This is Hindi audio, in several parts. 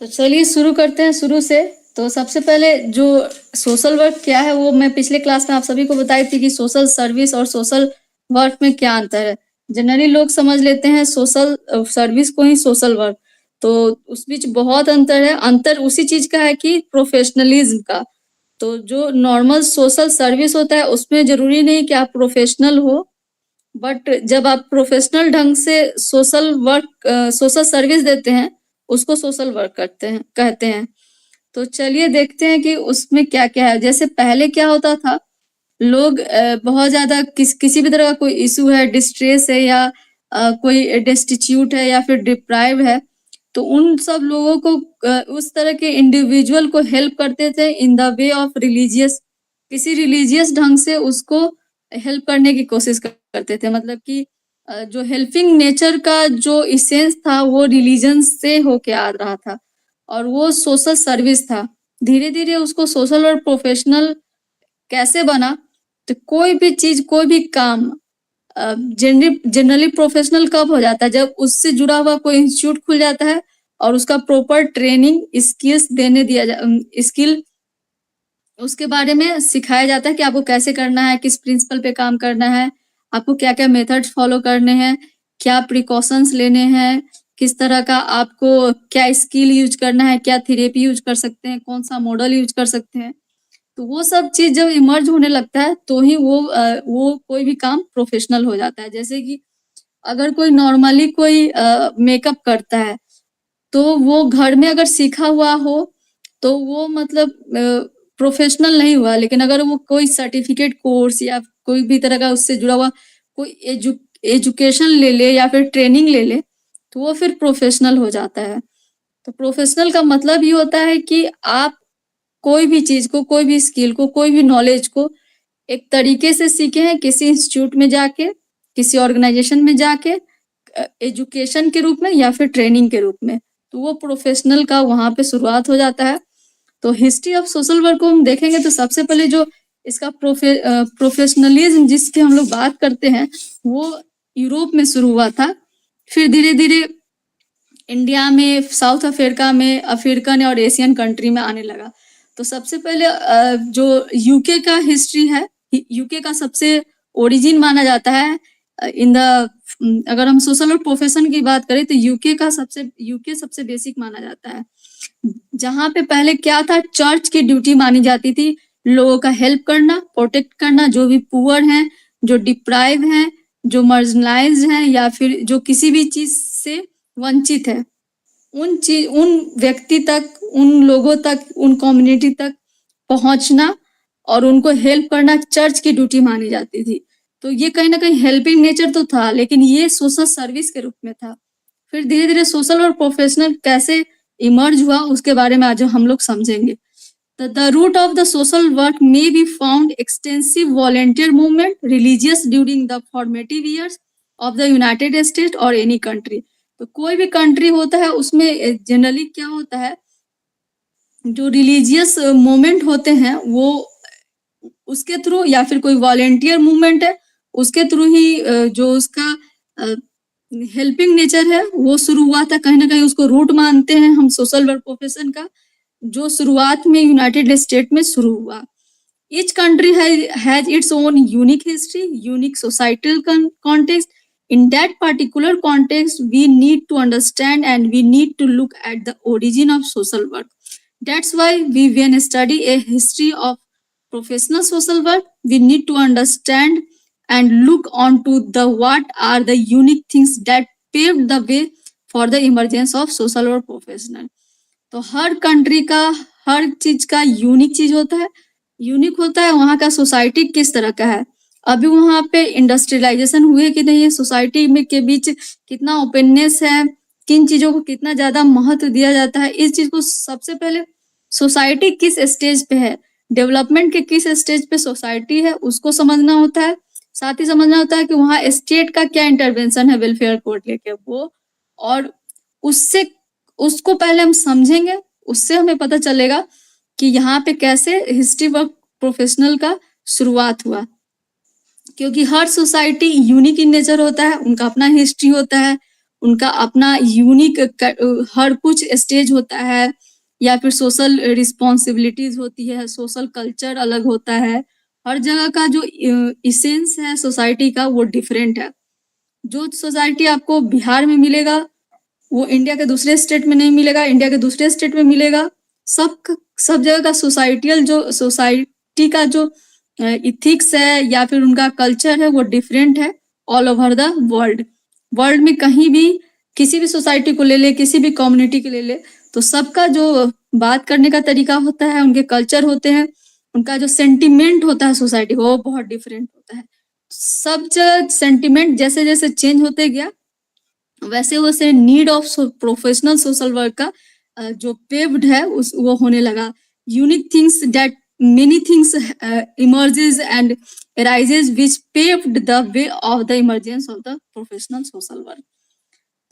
तो चलिए शुरू करते हैं शुरू से। तो सबसे पहले जो सोशल वर्क क्या है वो मैं पिछले क्लास में आप सभी को बताई थी कि सोशल सर्विस और सोशल वर्क में क्या अंतर है। जनरली लोग समझ लेते हैं सोशल सर्विस को ही सोशल वर्क, तो उस बीच बहुत अंतर है। अंतर उसी चीज का है कि प्रोफेशनलिज्म का। तो जो नॉर्मल सोशल सर्विस होता है उसमें जरूरी नहीं कि आप प्रोफेशनल हो, बट जब आप प्रोफेशनल ढंग से सोशल वर्क सोशल सर्विस देते हैं उसको सोशल वर्क कहते हैं। तो चलिए देखते हैं कि उसमें क्या क्या है। जैसे पहले क्या होता था, लोग बहुत ज्यादा किसी भी तरह का कोई इशू है, डिस्ट्रेस है या कोई डेस्टिट्यूट है या फिर डिप्राइव है, तो उन सब लोगों को उस तरह के इंडिविजुअल को हेल्प करते थे in the way of religious, किसी रिलीजियस ढंग से उसको हेल्प करने की कोशिश करते थे। मतलब कि जो हेल्पिंग नेचर का जो इसेंस था वो रिलीजन से होके आ रहा था और वो सोशल सर्विस था। धीरे धीरे उसको सोशल और प्रोफेशनल कैसे बना, तो कोई भी चीज कोई भी काम जनरली प्रोफेशनल कब हो जाता है, जब उससे जुड़ा हुआ कोई इंस्टीट्यूट खुल जाता है और उसका प्रॉपर ट्रेनिंग स्किल्स देने दिया स्किल उसके बारे में सिखाया जाता है कि आपको कैसे करना है, किस प्रिंसिपल पे काम करना है, आपको क्या क्या मेथड्स फॉलो करने हैं, क्या प्रिकॉशंस लेने हैं, किस तरह का आपको क्या स्किल यूज करना है, क्या थेरेपी यूज कर सकते हैं, कौन सा मॉडल यूज कर सकते हैं। तो वो सब चीज जब इमर्ज होने लगता है तो ही वो कोई भी काम प्रोफेशनल हो जाता है। जैसे कि अगर कोई नॉर्मली कोई मेकअप करता है तो वो घर में अगर सीखा हुआ हो तो वो मतलब प्रोफेशनल नहीं हुआ, लेकिन अगर वो कोई सर्टिफिकेट कोर्स या कोई भी तरह का उससे जुड़ा हुआ कोई एजुकेशन ले ले या फिर ट्रेनिंग ले ले तो वो फिर प्रोफेशनल हो जाता है। तो प्रोफेशनल का मतलब ये होता है कि आप कोई भी चीज को, कोई भी स्किल को, कोई भी नॉलेज को एक तरीके से सीखे हैं, किसी इंस्टीट्यूट में जाके, किसी ऑर्गेनाइजेशन में जाके, एजुकेशन के रूप में या फिर ट्रेनिंग के रूप में, तो वो प्रोफेशनल का वहां पे शुरुआत हो जाता है। तो हिस्ट्री ऑफ सोशल वर्क को हम देखेंगे तो सबसे पहले जो इसका प्रोफेशनलिज्म जिसकी हम लोग बात करते हैं वो यूरोप में शुरू हुआ था, फिर धीरे धीरे इंडिया में, साउथ अफ्रीका में, अफ्रीकन और एशियन कंट्री में आने लगा। तो सबसे पहले जो यूके का हिस्ट्री है, यूके का सबसे ओरिजिन माना जाता है इन द अगर हम सोशल और प्रोफेशन की बात करें तो यूके सबसे बेसिक माना जाता है। जहाँ पे पहले क्या था, चर्च की ड्यूटी मानी जाती थी लोगों का हेल्प करना, प्रोटेक्ट करना, जो भी पुअर हैं, जो डिप्राइव हैं, जो मार्जिनलाइज्ड हैं या फिर जो किसी भी चीज से वंचित है, उन व्यक्ति तक, उन लोगों तक, उन कम्युनिटी तक पहुंचना और उनको हेल्प करना चर्च की ड्यूटी मानी जाती थी। तो ये कहीं ना कहीं हेल्पिंग नेचर तो था, लेकिन ये सोशल सर्विस के रूप में था। फिर धीरे धीरे सोशल और प्रोफेशनल कैसे इमर्ज हुआ उसके बारे में आज हम लोग समझेंगे। The root of the social work may be found extensive volunteer movement, religious during the formative years of the United States or any country। तो कोई भी कंट्री होता है उसमें जनरली क्या होता है, जो रिलीजियस मूवमेंट होते हैं वो उसके थ्रू या फिर कोई वॉलेंटियर मूवमेंट है उसके थ्रू ही जो उसका हेल्पिंग नेचर है वो शुरू हुआ था। कहीं ना कहीं उसको रूट मानते हैं हम सोशल वर्क प्रोफेशन का, जो शुरुआत में यूनाइटेड स्टेट में शुरू हुआ। Each country has its own unique history, unique societal context. In that particular context, we need to understand and we need to look at the origin of social work. That's why when study a history of professional social work, we need to understand and look onto the what are the unique things that paved the way for the emergence of social or professional। तो हर कंट्री का हर चीज का यूनिक चीज होता है, यूनिक होता है वहाँ का सोसाइटी किस तरह का है, अभी वहाँ पे इंडस्ट्रियलाइजेशन हुए कि नहीं है, सोसाइटी में के बीच कितना ओपननेस है, किन चीजों को कितना ज्यादा महत्व दिया जाता है। इस चीज को सबसे पहले सोसाइटी किस स्टेज पे है, डेवलपमेंट के किस स्टेज पे सोसाइटी है उसको समझना होता है। साथ ही समझना होता है कि वहाँ स्टेट का क्या इंटरवेंशन है वेलफेयर कोड लेके वो, और उसको पहले हम समझेंगे, उससे हमें पता चलेगा कि यहाँ पे कैसे हिस्ट्री वर्क प्रोफेशनल का शुरुआत हुआ। क्योंकि हर सोसाइटी यूनिक इन नेचर होता है, उनका अपना हिस्ट्री होता है, उनका अपना यूनिक हर कुछ स्टेज होता है, या फिर सोशल रिस्पॉन्सिबिलिटीज होती है, सोशल कल्चर अलग होता है। हर जगह का जो इसेंस है सोसाइटी का वो डिफरेंट है। जो सोसाइटी आपको बिहार में मिलेगा वो इंडिया के दूसरे स्टेट में नहीं मिलेगा, इंडिया के दूसरे स्टेट में मिलेगा। सब जगह का सोसाइटी का जो इथिक्स है या फिर उनका कल्चर है वो डिफरेंट है ऑल ओवर द वर्ल्ड में। कहीं भी किसी भी सोसाइटी को ले ले, किसी भी कम्युनिटी को ले ले, तो सबका जो बात करने का तरीका होता है, उनके कल्चर होते हैं, उनका जो सेंटिमेंट होता है सोसाइटी को वो बहुत डिफरेंट होता है। सब जगह सेंटिमेंट जैसे जैसे चेंज होते गया वैसे वैसे need of professional social work का जो पेव्ड है वो होने लगा। Unique things that many things emerges and arises which paved the way of the emergence of the professional social work।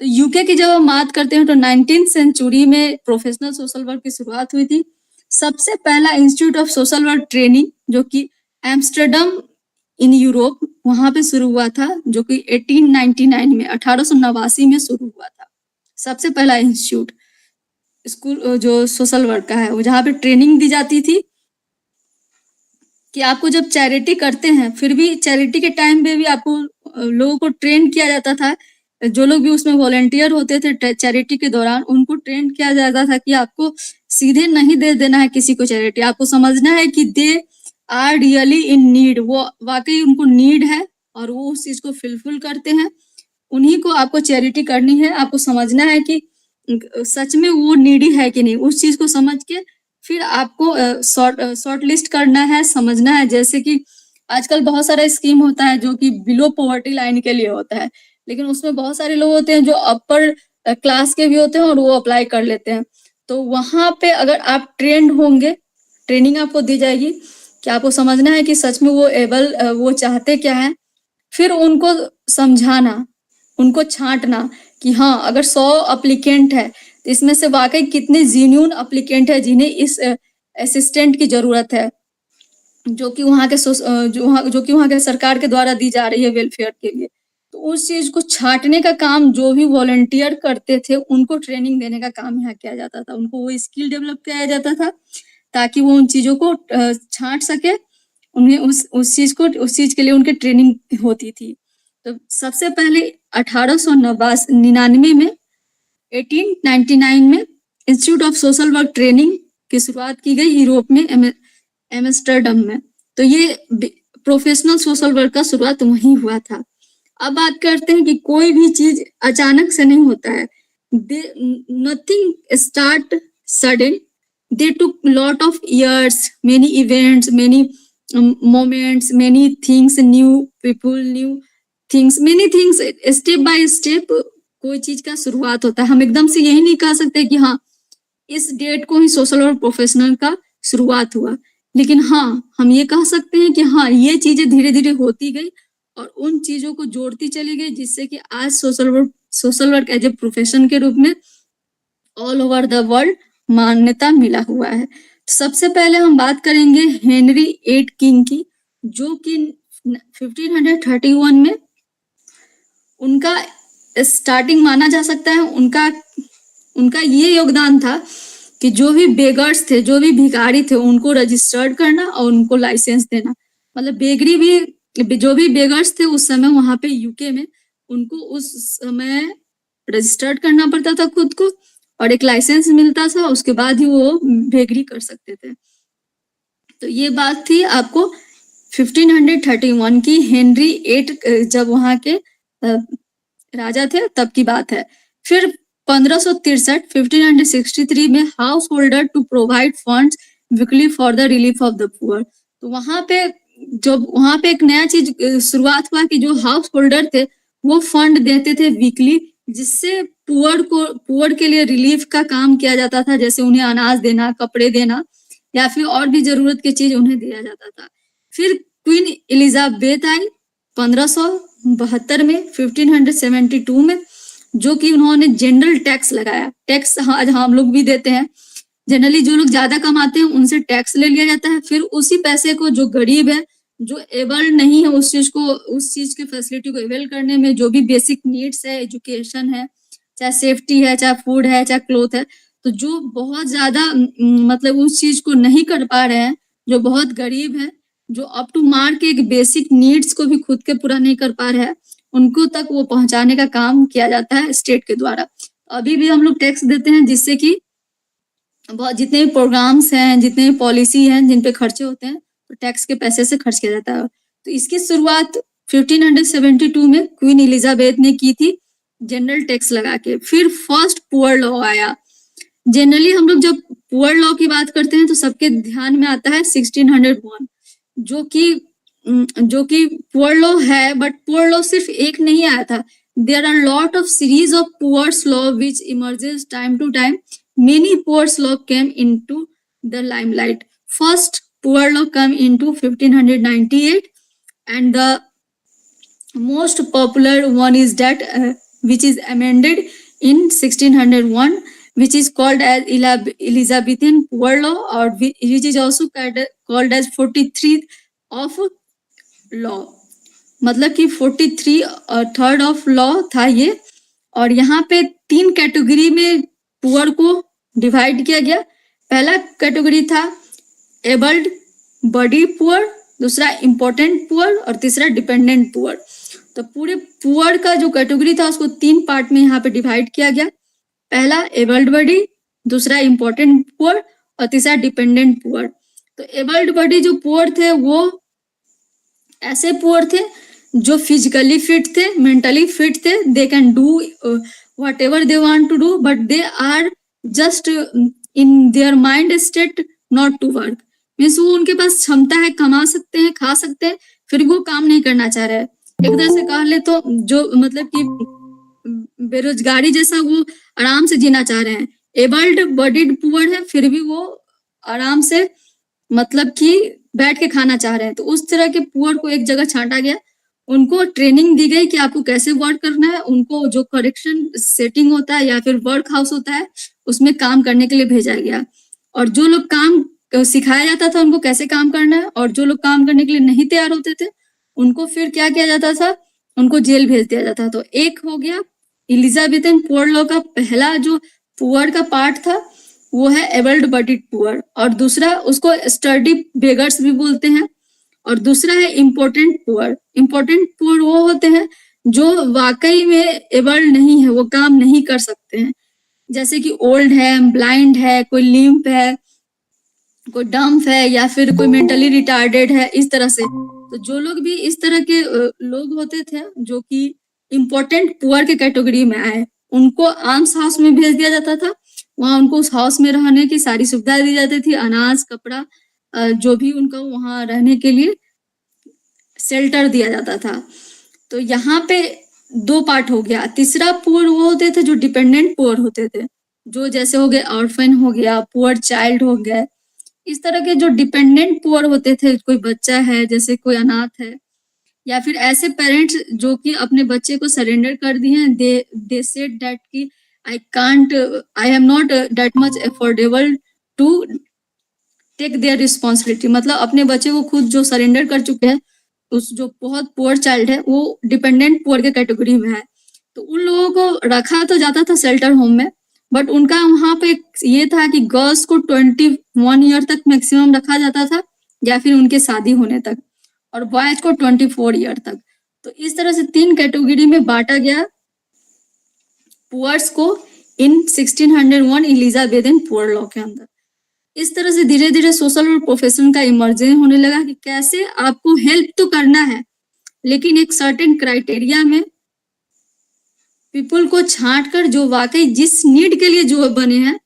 तो यूके की जब हम बात करते हैं तो 19th सेंचुरी में प्रोफेशनल सोशल वर्क की शुरुआत हुई थी। सबसे पहला institute of social work training जो कि एम्स्टर्डम इन यूरोप वहां पे शुरू हुआ था, जो कि 1899 में 1889 में शुरू हुआ था। सबसे पहला इंस्टीट्यूट स्कूल जो सोशल वर्क का है, वो जहाँ पे ट्रेनिंग दी जाती थी कि आपको जब चैरिटी करते हैं, फिर भी चैरिटी के टाइम पे भी आपको लोगों को ट्रेन किया जाता था। जो लोग भी उसमें वॉलंटियर होते थे चैरिटी के दौरान, उनको ट्रेन किया जाता था कि आपको सीधे नहीं दे देना है किसी को चैरिटी, आपको समझना है कि they are really in need, वो वाकई उनको नीड है और वो उस चीज को फुलफिल करते हैं, उन्हीं को आपको चैरिटी करनी है। आपको समझना है कि सच में वो नीडी है कि नहीं, उस चीज को समझ के फिर आपको शॉर्ट लिस्ट करना है, समझना है। जैसे कि आजकल बहुत सारा स्कीम होता है जो कि बिलो पॉवर्टी लाइन के लिए होता है, लेकिन उसमें बहुत सारे लोग होते हैं जो अपर क्लास के भी होते हैं और वो अप्लाई कर लेते हैं। तो वहां पे अगर आप ट्रेंड होंगे, ट्रेनिंग आपको दी जाएगी कि आपको समझना है कि सच में वो चाहते क्या है, फिर उनको समझाना, उनको छांटना कि हाँ अगर 100 अप्लीकेंट है तो इसमें से वाकई कितने जीन्यून अप्लीकेंट है जिन्हें इस असिस्टेंट की जरूरत है, जो कि वहाँ के सरकार के द्वारा दी जा रही है वेलफेयर के लिए। तो उस चीज को छांटने का काम जो भी वॉलंटियर करते थे उनको ट्रेनिंग देने का काम यहाँ किया जाता था। उनको वो स्किल डेवलप किया जाता था ताकि वो उन चीजों को छांट सके, उन्हें उस चीज के लिए उनकी ट्रेनिंग होती थी। तो सबसे पहले 1899 में 1899 में institute of social work training की शुरुआत की गई यूरोप में, एम्स्टर्डम में। तो ये प्रोफेशनल सोशल वर्क का शुरुआत वहीं हुआ था। अब बात करते हैं कि कोई भी चीज अचानक से नहीं होता है। Nothing start sudden, they took lot of years, many events, many moments, many things, new people, new things, many things, step by step कोई चीज का शुरुआत होता है। हम एकदम से यही नहीं कह सकते कि हाँ इस डेट को ही सोशल और प्रोफेशनल का शुरुआत हुआ, लेकिन हाँ हम ये कह सकते हैं कि हाँ ये चीजें धीरे धीरे होती गई और उन चीजों को जोड़ती चली गई, जिससे कि आज social work as a profession के रूप में ऑल ओवर द वर्ल्ड मान्यता मिला हुआ है। सबसे पहले हम बात करेंगे हेनरी 8 किंग की, जो कि 1531 में उनका स्टार्टिंग माना जा सकता है। उनका ये योगदान था कि जो भी बेगर्स थे, जो भी भिखारी थे, उनको रजिस्टर्ड करना और उनको लाइसेंस देना। मतलब बेगरी भी, जो भी बेगर्स थे उस समय वहां पे यूके में, उनको उस समय रजिस्टर्ड करना पड़ता था खुद को और एक लाइसेंस मिलता था, उसके बाद ही वो बेगरी कर सकते थे। तो ये बात थी आपको 1531 की, हेनरी 8 जब वहां के राजा थे तब की बात है। फिर 1563 में house holder to provide funds weekly for the relief of the poor. तो वहां पे एक नया चीज शुरुआत हुआ कि जो हाउस होल्डर थे वो फंड देते थे वीकली, जिससे पुअर के लिए रिलीफ का काम किया जाता था, जैसे उन्हें अनाज देना, कपड़े देना या फिर और भी जरूरत की चीज उन्हें दिया जाता था। फिर क्वीन एलिजाबेथ आई 1572 में, 1572 में, जो कि उन्होंने जनरल टैक्स लगाया। टैक्स आज हम लोग भी देते हैं, जनरली जो लोग ज्यादा कमाते हैं उनसे टैक्स ले लिया जाता है। फिर उसी पैसे को जो गरीब है, जो एबल नहीं है उस चीज के फैसिलिटी को अवेल करने में, जो भी बेसिक नीड्स है, एजुकेशन है, चाहे सेफ्टी है, चाहे फूड है, चाहे क्लोथ है। तो जो बहुत ज्यादा मतलब उस चीज को नहीं कर पा रहे हैं, जो बहुत गरीब है, जो अप टू मार्क के एक बेसिक नीड्स को भी खुद के पूरा नहीं कर पा रहे हैं, उनको तक वो पहुंचाने का काम किया जाता है स्टेट के द्वारा। अभी भी हम लोग टैक्स देते हैं, जिससे कि बहुत जितने भी प्रोग्राम्स हैं, जितने भी पॉलिसी हैं, जिन पे खर्चे होते हैं, तो टैक्स के पैसे से खर्च किया जाता है। तो इसकी शुरुआत 1572 में क्वीन एलिजाबेथ ने की थी, जनरल टैक्स लगा के। फिर फर्स्ट पुअर लॉ आया। जनरली हम लोग जब पुअर लॉ की बात करते हैं तो सबके ध्यान में आता है 1601, जो कि पुअर लॉ है, बट पुअर लॉ सिर्फ एक नहीं आया था। There are lot of series of poor's law which emerges time to time. Many Poor's law came into the limelight. First Poor law came into 1598, and the most popular one is that which is amended in 1601, which is called as Elizabethan Poor law, or which is also called as 43rd of law. मतलब कि 43 थर्ड ऑफ लॉ था ये। और यहाँ पे 3 कैटेगरी में पुअर को डिवाइड किया गया। पहला कैटेगरी था एबल्ड बॉडी पुअर, दूसरा इम्पोर्टेंट पुअर और तीसरा डिपेंडेंट पुअर। तो पूरे पुअर का जो कैटेगरी था उसको 3 पार्ट में यहाँ पे डिवाइड किया गया। पहला एबल्ड बॉडी, दूसरा इम्पोर्टेंट पुअर और तीसरा डिपेंडेंट पुअर। तो एबल्ड बॉडी जो पुअर थे वो ऐसे पुअर थे जो फिजिकली फिट थे, मेंटली फिट थे, they can do whatever they want to do, but they are just in their mind state not to work. Means वो उनके पास क्षमता है, कमा सकते हैं, खा सकते हैं, फिर वो काम नहीं करना चाह रहे हैं। एक तरह से कह ले तो जो मतलब कि बेरोजगारी जैसा वो आराम से जीना चाह रहे हैं। एबल्ड बॉडीड पुअर है, फिर भी वो आराम से मतलब कि बैठ के खाना चाह रहे हैं। तो उस तरह के पुअर को एक जगह छांटा गया, उनको ट्रेनिंग दी गई कि आपको कैसे वर्क करना है। उनको जो करेक्शन सेटिंग होता है या फिर वर्क हाउस होता है उसमें काम करने के लिए भेजा गया। और जो लोग काम सिखाया जाता था उनको कैसे काम करना है, और जो लोग काम करने के लिए नहीं तैयार होते थे उनको फिर क्या किया जाता था, उनको जेल भेज दिया जाता। तो एक हो गया एलिजाबेथन पुअर लॉ का पहला जो पुअर का पार्ट था वो है एबल्ड बॉडीड पुअर, और दूसरा उसको स्टडी बेगर्स भी बोलते हैं, और दूसरा है इम्पोर्टेंट पुअर। इम्पोर्टेंट पुअर वो होते हैं जो वाकई में एबल्ड नहीं है, वो काम नहीं कर सकते हैं, जैसे कि ओल्ड है, ब्लाइंड है, कोई लिम्प है, कोई डम्फ है, या फिर कोई मेंटली रिटार्डेड है, इस तरह से। तो जो लोग भी इस तरह के लोग होते थे जो कि इम्पोर्टेंट पुअर के कैटेगरी में आए, उनको आर्म्स हाउस में भेज दिया जाता था। वहां उनको उस हाउस में रहने की सारी सुविधा दी जाती थी, अनाज, कपड़ा, जो भी उनको वहां रहने के लिए शेल्टर दिया जाता था। तो यहाँ पे 2 पार्ट हो गया। तीसरा पुअर वो होते थे जो डिपेंडेंट पुअर होते थे, जो जैसे हो गए ऑर्फन हो गया, पुअर चाइल्ड हो गया। इस तरह के जो डिपेंडेंट पुअर होते थे, कोई बच्चा है, जैसे कोई अनाथ है, या फिर ऐसे पेरेंट्स जो कि अपने बच्चे को सरेंडर कर दिए हैं, दे सेड दैट कि I am not that much affordable to take their responsibility. मतलब अपने बच्चे को खुद जो सरेंडर कर चुके हैं, उस जो बहुत पुअर चाइल्ड है वो डिपेंडेंट पुअर के कैटेगरी में है। तो उन लोगों को रखा तो जाता था शेल्टर होम में, बट उनका वहां पे ये था कि गर्ल्स को 21 ईयर तक मैक्सिमम रखा जाता था, या फिर उनके शादी होने तक, और बॉयज को 24 ईयर तक। तो इस तरह से 3 कैटेगरी में बांटा गया पुअर्स को इन 1601 एलिजाबेथन पुअर लॉ के अंदर। इस तरह से धीरे धीरे सोशल और प्रोफेशन का इमर्जेंस होने लगा कि कैसे आपको हेल्प तो करना है, लेकिन एक सर्टेन क्राइटेरिया में पीपल को छांट कर जो वाकई जिस नीड के लिए जो बने हैं।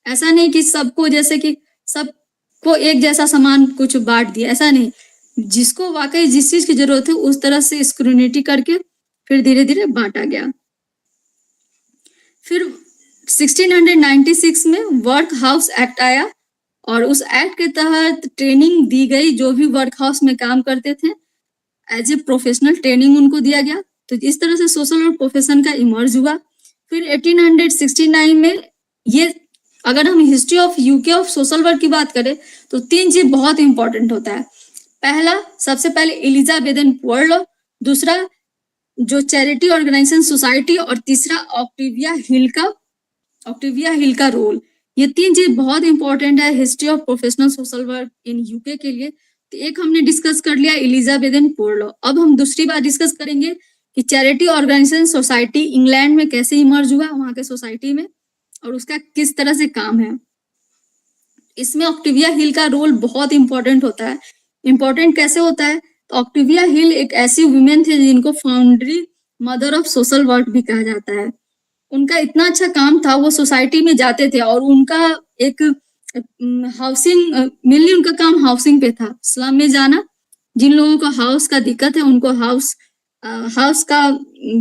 ऐसा नहीं कि सबको, जैसे कि सबको एक जैसा सामान कुछ बांट दिया, ऐसा नहीं। जिसको वाकई जिस चीज की जरूरत है उस तरह से स्क्रूनिटी करके फिर धीरे धीरे बांटा गया। फिर 1696 में वर्क हाउस एक्ट आया, और उस एक्ट के तहत ट्रेनिंग दी गई। जो भी वर्क हाउस में काम करते थे एज ए प्रोफेशनल ट्रेनिंग उनको दिया गया। तो इस तरह से सोशल और प्रोफेशन का इमर्ज हुआ। फिर 1869 में ये, अगर हम history of UK of social work की बात करें तो 3 चीज बहुत इंपॉर्टेंट होता है। पहला, सबसे पहले एलिजाबेथन पुअर लॉ, दूसरा जो चैरिटी ऑर्गेनाइजेशन सोसाइटी, और तीसरा ऑक्टेविया हिल का रोल। ये 3 चीज बहुत इंपॉर्टेंट है history of professional social work in UK के लिए। तो एक हमने डिस्कस कर लिया एलिजाबेथन पोर लॉ। अब हम दूसरी बात डिस्कस करेंगे कि चैरिटी ऑर्गेनाइजेशन सोसाइटी इंग्लैंड में कैसे इमर्ज हुआ, वहां के सोसाइटी में, और उसका किस तरह से काम है। इसमें ऑक्टेविया हिल का रोल बहुत इंपॉर्टेंट होता है। इंपॉर्टेंट कैसे होता है? तो ऑक्टेविया हिल एक ऐसी वुमेन थे जिनको foundry mother of social work भी कहा जाता है। उनका इतना अच्छा काम था, वो सोसाइटी में जाते थे और उनका एक हाउसिंग, मेनली उनका काम हाउसिंग पे था, स्लम में जाना। जिन लोगों को हाउस का दिक्कत है उनको हाउस का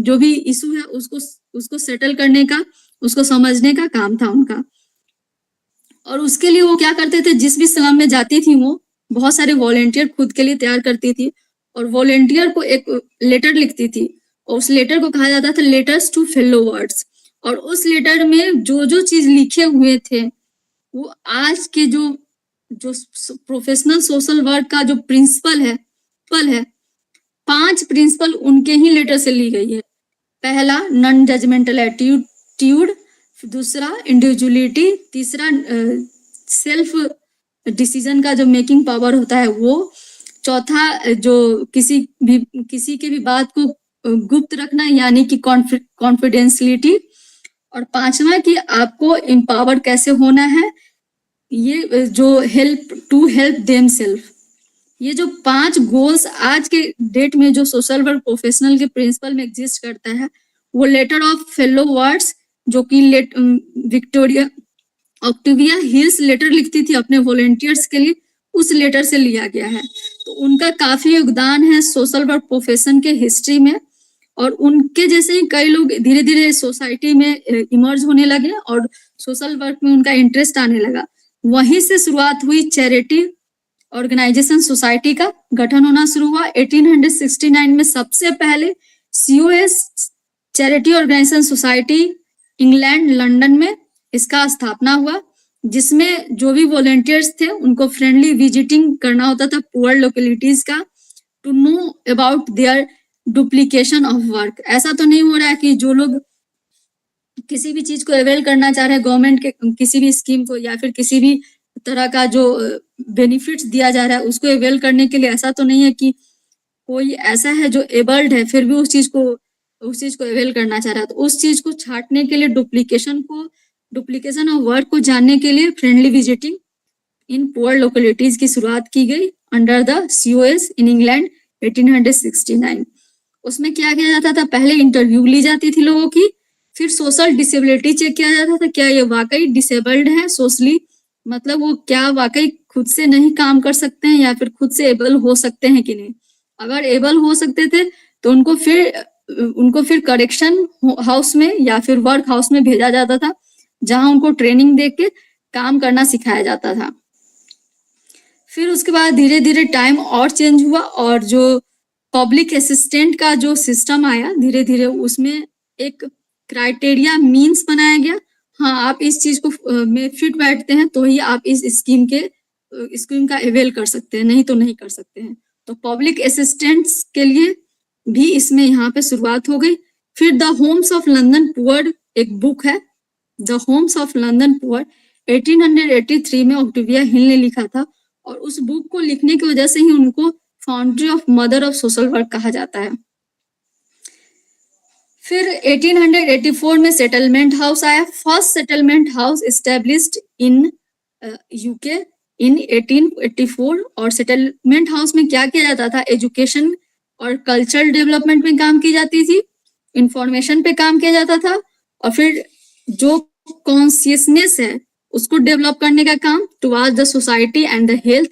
जो भी इशू है उसको सेटल करने का, उसको समझने का काम था उनका। और उसके लिए वो क्या करते थे, जिस भी स्लम में जाती थी वो बहुत सारे वॉलेंटियर खुद के लिए तैयार करती थी, और वॉलेंटियर को एक लेटर लिखती थी, और उस लेटर को कहा जाता था लेटर्स टू फेलो वर्ड्स। और उस लेटर में जो जो चीज लिखे हुए थे वो आज के जो प्रोफेशनल सोशल वर्क का जो प्रिंसिपल है 5 प्रिंसिपल उनके ही लेटर से ली गई है। पहला नॉन जजमेंटल एटीट्यूड, दूसरा इंडिविजुअलिटी, तीसरा सेल्फ डिसीजन का जो मेकिंग पावर होता है वो, चौथा जो किसी के भी बात को गुप्त रखना यानी कि कॉन्फिडेंशियलिटी, और पांचवा कि आपको एम्पावर कैसे होना है, ये जो हेल्प देमसेल्फ। ये जो 5 गोल्स आज के डेट में जो सोशल वर्क प्रोफेशनल के प्रिंसिपल में एग्जिस्ट करता है, वो लेटर ऑफ फेलो वर्ड्स जो कि ऑक्टेविया हिल्स लेटर लिखती थी अपने वॉलेंटियर्स के लिए, उस लेटर से लिया गया है। तो उनका काफी योगदान है सोशल वर्क प्रोफेशन के हिस्ट्री में, और उनके जैसे ही कई लोग धीरे धीरे सोसाइटी में इमर्ज होने लगे और सोशल वर्क में उनका इंटरेस्ट आने लगा। वहीं से शुरुआत हुई चैरिटी ऑर्गेनाइजेशन सोसाइटी का गठन होना शुरू हुआ। 1869 में सबसे पहले COS charity organisation society England London में इसका स्थापना हुआ, जिसमें जो भी वॉलेंटियर्स थे उनको फ्रेंडली विजिटिंग करना होता था पुअर लोकेलिटीज का, to know about their duplication of work. ऐसा तो नहीं हो रहा है कि जो लोग किसी भी चीज को अवेल करना चाह रहे हैं गवर्नमेंट के किसी भी स्कीम को या फिर किसी भी तरह का जो बेनिफिट्स दिया जा रहा है उसको अवेल करने के लिए, ऐसा तो नहीं है कि कोई ऐसा है जो एबल्ड है फिर भी उस चीज को अवेल करना चाह रहा है। तो उस चीज को छांटने के लिए डुप्लीकेशन ऑफ वर्क को जानने के लिए friendly visiting in poor localities की शुरुआत की गई under the COS in England 1869। उसमें क्या किया जाता था, पहले इंटरव्यू ली जाती थी लोगों की, फिर सोशल डिसेबिलिटी चेक किया जाता था, क्या ये वाकई डिसेबल्ड है सोशली, मतलब वो क्या वाकई खुद से नहीं काम कर सकते हैं या फिर खुद से एबल हो सकते हैं कि नहीं। अगर एबल हो सकते थे तो उनको फिर करेक्शन हाउस में या फिर वर्क हाउस में भेजा जाता था, जहां उनको ट्रेनिंग दे के काम करना सिखाया जाता था। फिर उसके बाद धीरे धीरे टाइम और चेंज हुआ और जो पब्लिक असिस्टेंट का जो सिस्टम आया धीरे धीरे उसमें एक क्राइटेरिया मीन्स बनाया गया। हाँ, आप इस चीज को में फिट बैठते हैं तो ही आप इस स्कीम का अवेल कर सकते हैं, नहीं तो नहीं कर सकते हैं। तो पब्लिक असिस्टेंट्स के लिए भी इसमें यहाँ पे शुरुआत हो गई। फिर the homes of London poor एक बुक है, the homes of London poor 1883 में ऑक्टेविया हिल ने लिखा था, और उस बुक को लिखने की वजह से ही उनको foundry of mother of social work कहा जाता है। फिर 1884 में सेटलमेंट हाउस आया, first settlement house established in UK in 1884। और सेटलमेंट हाउस में क्या किया जाता था, एजुकेशन और कल्चरल डेवलपमेंट में काम की जाती थी, इंफॉर्मेशन पे काम किया जाता था, और फिर जो कॉन्शियसनेस है उसको डेवलप करने का काम towards the society and the health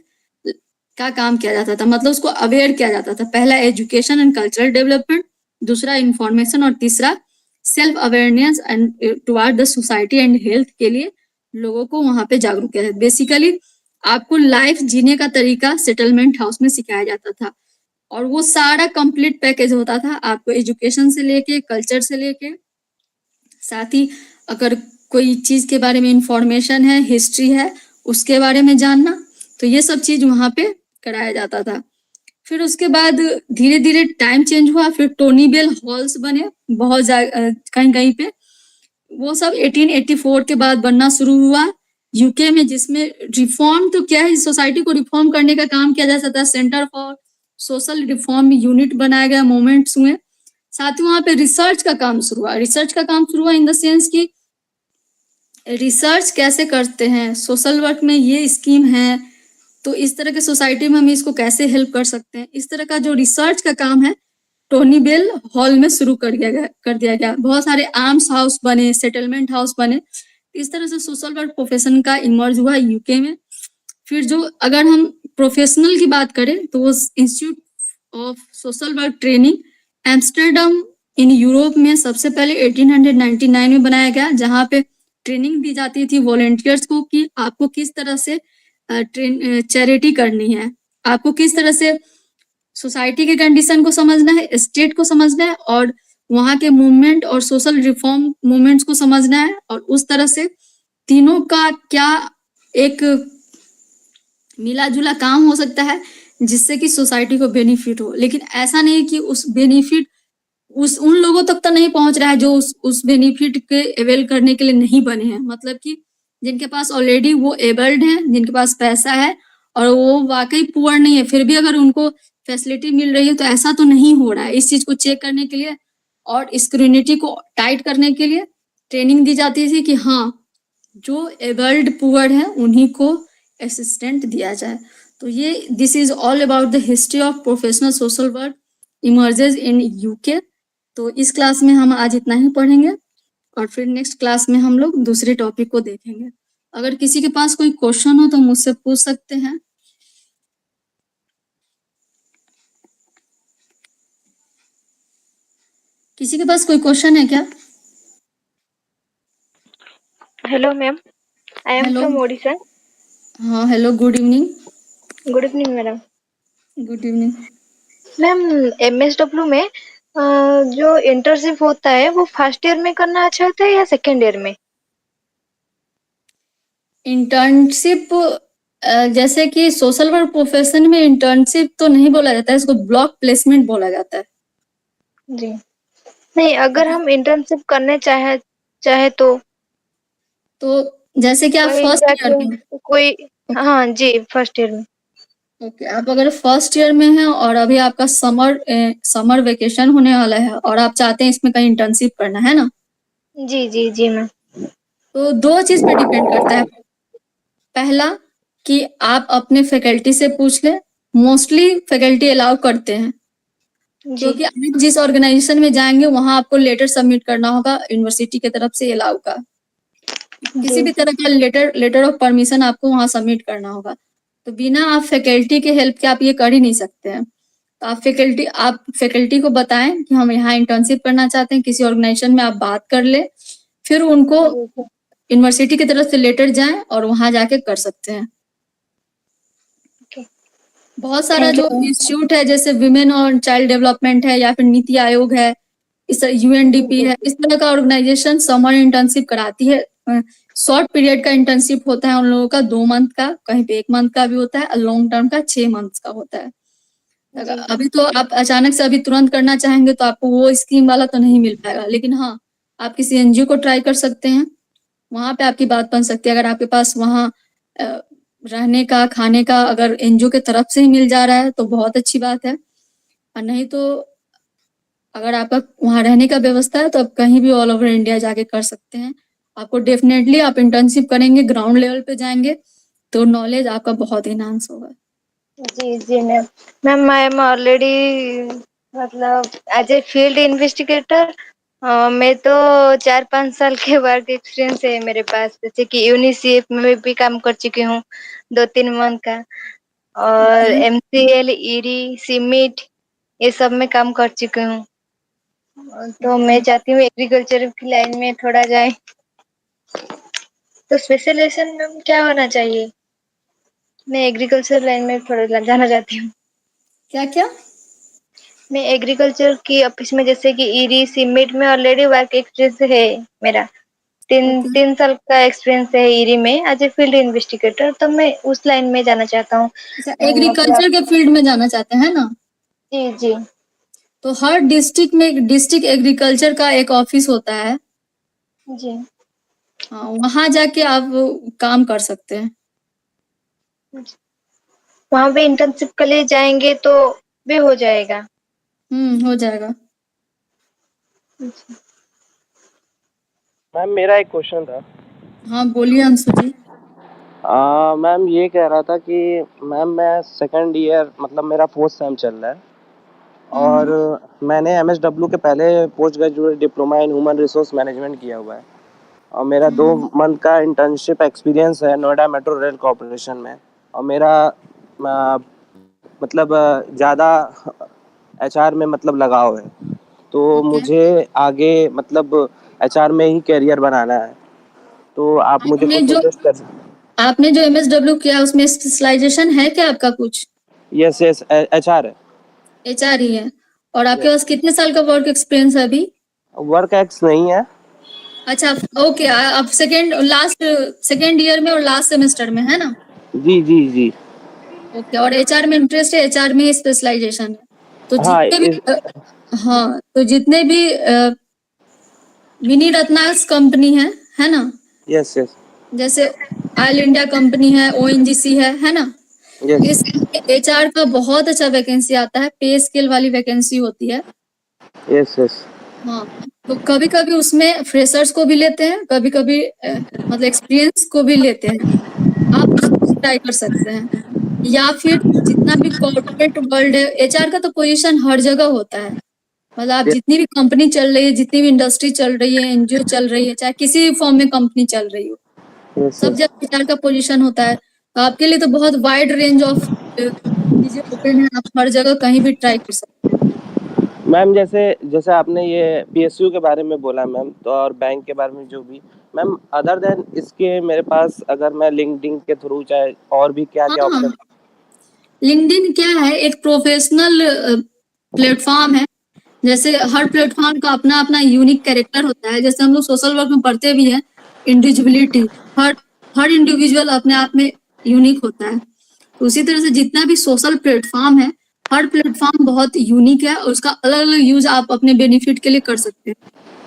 का काम किया जाता था, मतलब उसको अवेयर किया जाता था। पहला एजुकेशन एंड कल्चरल डेवलपमेंट, दूसरा इंफॉर्मेशन, और तीसरा self awareness and toward the society and health के लिए लोगों को वहां पे जागरूक किया जाता। बेसिकली आपको लाइफ जीने का तरीका सेटलमेंट हाउस में सिखाया जाता था, और वो सारा कंप्लीट पैकेज होता था, आपको एजुकेशन से लेके कल्चर से लेके, साथ ही अगर कोई चीज के बारे में इंफॉर्मेशन है, हिस्ट्री है, उसके बारे में जानना, तो ये सब चीज वहां पे कराया जाता था। फिर उसके बाद धीरे-धीरे टाइम चेंज हुआ, फिर टोनी बेल हॉल्स बने बहुत कहीं-कहीं पे। वो सब 1884 के बाद बनना शुरू हुआ यूके में, जिसमें रिफॉर्म तो क्या है, सोसाइटी को रिफॉर्म करने का काम किया जा सकता है। Centre for social reform unit बनाया गया, मूवमेंट्स हुए। साथ ही वहां पे रिसर्च का काम शुरू हुआ। रिसर्च का काम शुरू हुआ इन द सेंस की रिसर्च कैसे करते हैं, सोशल वर्क में ये स्कीम है तो इस तरह के सोसाइटी में हम इसको कैसे हेल्प कर सकते हैं। इस तरह का जो रिसर्च का काम है टोनी बेल हॉल में शुरू कर दिया गया। बहुत सारे आर्म्स हाउस बने, सेटलमेंट हाउस बने। इस तरह से सोशल वर्क प्रोफेशन का इमर्ज हुआ यूके में। फिर जो अगर हम प्रोफेशनल की बात करें तो वो institute of social work training Amsterdam in Europe में सबसे पहले 1899 में बनाया गया, जहाँ पे ट्रेनिंग दी जाती थी वॉलेंटियर्स को कि आपको किस तरह से चैरिटी करनी है, आपको किस तरह से सोसाइटी के कंडीशन को समझना है, स्टेट को समझना है और वहाँ के मूवमेंट और सोशल रिफॉर्म मूवमेंट्स को समझना है, और उस तरह से तीनों का क्या एक मिला जुला काम हो सकता है जिससे कि सोसाइटी को बेनिफिट हो। लेकिन ऐसा नहीं कि उस बेनिफिट उन लोगों तक तो नहीं पहुंच रहा है जो उस बेनिफिट के अवेल करने के लिए नहीं बने हैं। मतलब कि जिनके पास ऑलरेडी वो एबल्ड हैं, जिनके पास पैसा है और वो वाकई पुअर नहीं है, फिर भी अगर उनको फैसिलिटी मिल रही है तो ऐसा तो नहीं हो रहा है। इस चीज को चेक करने के लिए और स्क्रूनिटी को टाइट करने के लिए ट्रेनिंग दी जाती थी कि हाँ, जो एबल्ड पुअर है उन्हीं को असिस्टेंट दिया जाए। तो ये this is all about the history of professional social work emerges in UK. तो इस क्लास में हम आज इतना ही पढ़ेंगे और फिर नेक्स्ट क्लास में हम लोग दूसरे टॉपिक को देखेंगे। अगर किसी के पास कोई क्वेश्चन हो तो मुझसे पूछ सकते हैं। किसी के पास कोई क्वेश्चन है क्या? Hello ma'am, I am hello. From Odisha. हाँ hello, good evening. Good evening madam. Good evening ma'am, MSW में जो इंटर्नशिप होता है वो फर्स्ट ईयर में करना अच्छा होता है या सेकेंड ईयर में? इंटर्नशिप जैसे कि सोशल वर्क प्रोफेशन में इंटर्नशिप तो नहीं बोला जाता है, इसको ब्लॉक प्लेसमेंट बोला जाता है। जी नहीं, अगर हम इंटर्नशिप करने चाहे तो जैसे कि आप कहीं फर्स्ट ईयर में, जाके कोई, हाँ जी, फर्स्ट ईयर में। ओके, आप अगर फर्स्ट ईयर में हैं और अभी आपका समर वेकेशन होने वाला है और आप चाहते हैं इसमें कहीं इंटर्नशिप करना है ना, जी जी जी मैम। तो दो चीज पे डिपेंड करता है। पहला कि आप अपने फैकल्टी से पूछ लें। मोस्टली फैकल्टी अलाउ करते हैं जी क्योंकि आप जिस ऑर्गेनाइजेशन में जाएंगे वहां आपको लेटर सबमिट करना होगा यूनिवर्सिटी की तरफ से अलाउ का। किसी जी भी तरह का लेटर ऑफ परमिशन आपको वहां सबमिट करना होगा। तो बिना आप फैकल्टी के हेल्प के आप ये कर ही नहीं सकते हैं। तो आप फैकल्टी को बताएं कि हम यहाँ इंटर्नशिप करना चाहते हैं, किसी ऑर्गेनाइजेशन में आप बात कर ले, फिर उनको जी यूनिवर्सिटी की तरफ से लेटर जाए और वहां जाके कर सकते हैं। ओके, बहुत सारा थैंक जो यू इंस्टीट्यूट है जैसे विमेन और चाइल्ड डेवलपमेंट है या फिर नीति आयोग है, इस यूएनडीपी मैम। है, इस तरह का ऑर्गेनाइजेशन समर इंटर्नशिप कराती है। शॉर्ट पीरियड का इंटर्नशिप होता है उन लोगों का 2 मंथ का, कहीं पे 1 मंथ का भी होता है और लॉन्ग टर्म का 6 मंथ का होता है। जी अभी तो आप अचानक से अभी तुरंत करना चाहेंगे तो आपको वो स्कीम वाला तो नहीं मिल पाएगा, लेकिन हाँ, आप किसी एनजीओ को ट्राई कर सकते हैं, वहां पे आपकी बात बन सकती है। अगर आपके पास वहाँ रहने का खाने का अगर एनजीओ के तरफ से ही मिल जा रहा है तो बहुत अच्छी बात है, और नहीं तो अगर आपका वहाँ रहने का व्यवस्था है तो आप कहीं भी ऑल ओवर इंडिया जाके कर सकते हैं। आपको डेफिनेटली आप इंटर्नशिप करेंगे, ग्राउंड लेवल पे जाएंगे तो नॉलेज आपका बहुत इनहांस होगा। जी जी ma'am. Ma'am, I am already, मतलब एज ए फील्ड इन्वेस्टिगेटर, मैं तो 4-5 साल के वर्क एक्सपीरियंस है मेरे पास। जैसे कि यूनिसेफ में भी काम कर चुकी हूँ 2-3 मंथ का, और ओके, एमसीएल, ईरी, सीमिट, ये सब में काम कर चुकी हूँ। तो मैं ओके। चाहती हूँ एग्रीकल्चर की लाइन में थोड़ा जाए। तो स्पेशलाइजेशन में क्या होना चाहिए? मैं एग्रीकल्चर लाइन में थोड़ा जाना चाहती हूँ। क्या क्या? मैं एग्रीकल्चर की ऑफिस में, जैसे कि ईरी, सीमेंट में ऑलरेडी वर्क एक्सपीरियंस है मेरा। तीन ओके, 3 साल का एक्सपीरियंस है ईरी में एज ए फील्ड इन्वेस्टिगेटर। तो मैं उस लाइन में जाना चाहता हूँ। अच्छा, मतलब एग्रीकल्चर के फील्ड में जाना चाहते हैं ना? जी, जी। तो हर डिस्ट्रिक्ट में डिस्ट्रिक्ट एग्रीकल्चर का एक ऑफिस होता है। जी। हाँ, वहाँ जाके आप काम कर सकते हैं। वहाँ पे इंटर्नशिप के लिए जाएँगे तो भी हो जाएगा? हो जाएगा। अच्छा। मैम मेरा एक क्वेश्चन था। हाँ, बोलिए अंशु जी। मैम ये कह रहा था कि मैम मैं सेकंड ईयर मतलब मेरा फोर्थ सेम चल रहा है और हुँ। मैंने एमएसडब्ल्यू के पहले post graduate diploma in human resource management किया हुआ है और मेरा हुँ, 2 मंथ का इंटर्नशिप एक्सपीरियंस है नोएडा मेट्रो रेल कॉरपोरेशन में। और मेरा मतलब ज़्यादा एचआर में मतलब लगाव है, तो ओके। मुझे आगे मतलब एचआर में ही करियर बनाना है, तो आप मुझे आपने कुछ जो सजेस्ट कर सकते? आपने जो एमएसडब्ल्यू किया उसमें स्पेशलाइजेशन है क्या आपका कुछ? यस यस एचआर है। एचआर ही है। और आपके यस। पास कितने साल का वर्क एक्सपीरियंस है अभी? वर्क एक्स नहीं है। अच्छा, ओके। आप सेकेंड ईयर में और लास्ट सेमेस्टर में है ना? जी जी जी। ओके। और एचआर में इंटरेस्ट है, एचआर में स्पेशलाइजेशन है। तो हाँ जितने भी हाँ, तो जितने भी विनी रत्नास कंपनी है ना? यस यस जैसे ऑयल इंडिया कंपनी है, ओएनजीसी है ना? यस इस एचआर का बहुत अच्छा वैकेंसी आता है, पे स्केल वाली वैकेंसी होती है। Yes yes. हाँ, तो कभी कभी उसमें फ्रेशर्स को भी लेते हैं, कभी कभी मतलब एक्सपीरियंस को भी लेते हैं। आप ट्राई कर सकते हैं। या फिर जितना भी कॉर्पोरेट वर्ल्ड है, एचआर का तो पोजीशन हर जगह होता है। मतलब आप जितनी भी कंपनी चल रही है, जितनी भी इंडस्ट्री चल रही है, एनजीओ चल रही है, चाहे किसी भी फॉर्म में कंपनी चल रही हो, यस सब यस। जगह एचआर का पोजीशन होता है। तो आपके लिए तो बहुत वाइड रेंज ऑफ चीजें ओपन है, आप हर जगह कहीं भी ट्राई कर सकते हैं। मैम जैसे जैसे आपने ये पीएसयू के बारे में बोला मैम, तो और बैंक के बारे में जो भी मैम, अदर देन इसके मेरे पास अगर मैं लिंक्डइन के थ्रू चाहे और भी क्या क्या हाँ, ऑप्शन? लिंक्डइन क्या है, एक प्रोफेशनल प्लेटफॉर्म है। जैसे हर प्लेटफॉर्म का अपना अपना यूनिक कैरेक्टर होता है। जैसे हम लोग सोशल वर्क में पढ़ते भी हैं, इंडिविजुअलिटी, हर हर इंडिविजुअल अपने आप में यूनिक होता है। तो उसी तरह से जितना भी सोशल प्लेटफॉर्म है, हर प्लेटफॉर्म बहुत यूनिक है और उसका अलग अलग यूज आप अपने बेनिफिट के लिए कर सकते हैं,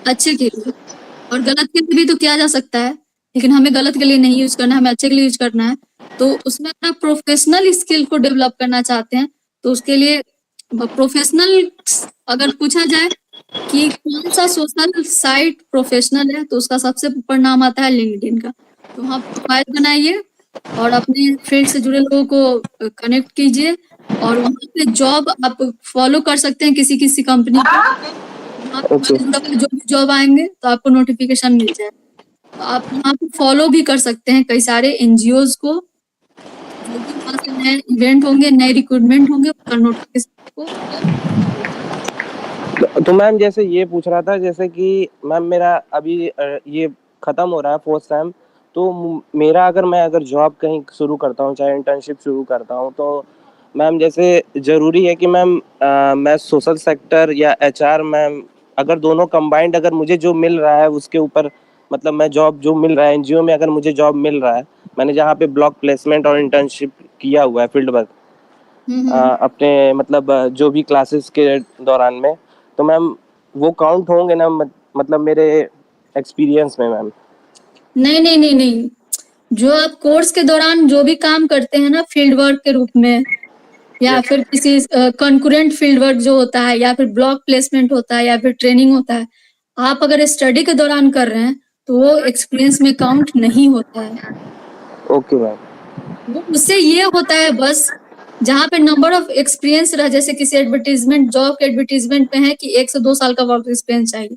अच्छे के लिए। और गलत के लिए भी तो किया जा सकता है, लेकिन हमें गलत के लिए नहीं यूज करना है, हमें अच्छे के लिए यूज करना है। तो उसमें अपना प्रोफेशनल स्किल को डेवलप करना चाहते हैं, तो उसके लिए प्रोफेशनल अगर पूछा जाए कि कौन सा सोशल साइट प्रोफेशनल है, तो उसका सबसे ऊपर नाम आता है लिंक्डइन का। तो वहाँ प्रोफाइल बनाइए और अपने फील्ड से जुड़े लोगों को कनेक्ट कीजिए और वहाँ पे जॉब आप फॉलो कर सकते हैं किसी किसी कंपनी को। वहाँ पे ओके। उससे जुड़ा हुआ जो भी जॉब आएंगे तो आपको नोटिफिकेशन मिल जाए। तो आप वहाँ पे फॉलो भी कर सकते हैं कई सारे एनजीओज को। जो भी वहाँ से नए इवेंट होंगे, नए रिक्रूटमेंट होंगे, उसका नोटिफिकेशन आपको मिल जाएगा। तो मैम जैसे ये पूछ रहा था, जैसे कि मैम मेरा अभी ये खत्म हो रहा है फोर्थ सेम, तो मेरा अगर जॉब कहीं शुरू करता हूँ, चाहे इंटर्नशिप शुरू करता हूँ, तो मैम जैसे ज़रूरी है कि मैम मैं सोशल सेक्टर या एचआर मैम, अगर दोनों कंबाइंड अगर मुझे जो मिल रहा है उसके ऊपर मतलब मैं जॉब जो मिल रहा है एनजीओ में, अगर मुझे जॉब मिल रहा है, मैंने जहाँ पे ब्लॉक प्लेसमेंट और इंटर्नशिप किया हुआ है फील्ड वर्क हम्म। अपने मतलब जो भी क्लासेस के दौरान में, तो मैम वो काउंट होंगे ना मतलब मेरे एक्सपीरियंस में मैम? नहीं नहीं नहीं नहीं, जो आप कोर्स के दौरान जो भी काम करते हैं ना फील्ड वर्क के रूप में, या यस। फिर किसी कंकरेंट फील्ड वर्क जो होता है, या फिर ब्लॉक प्लेसमेंट होता है, या फिर ट्रेनिंग होता है, आप अगर स्टडी के दौरान कर रहे हैं तो वो एक्सपीरियंस में काउंट नहीं होता है। Okay ma'am. वो उससे ये होता है बस, जहाँ पे नंबर ऑफ एक्सपीरियंस रहा, जैसे किसी एडवर्टीजमेंट जॉब के एडवर्टीजमेंट में है कि 1 से 2 साल का वर्क एक्सपीरियंस चाहिए,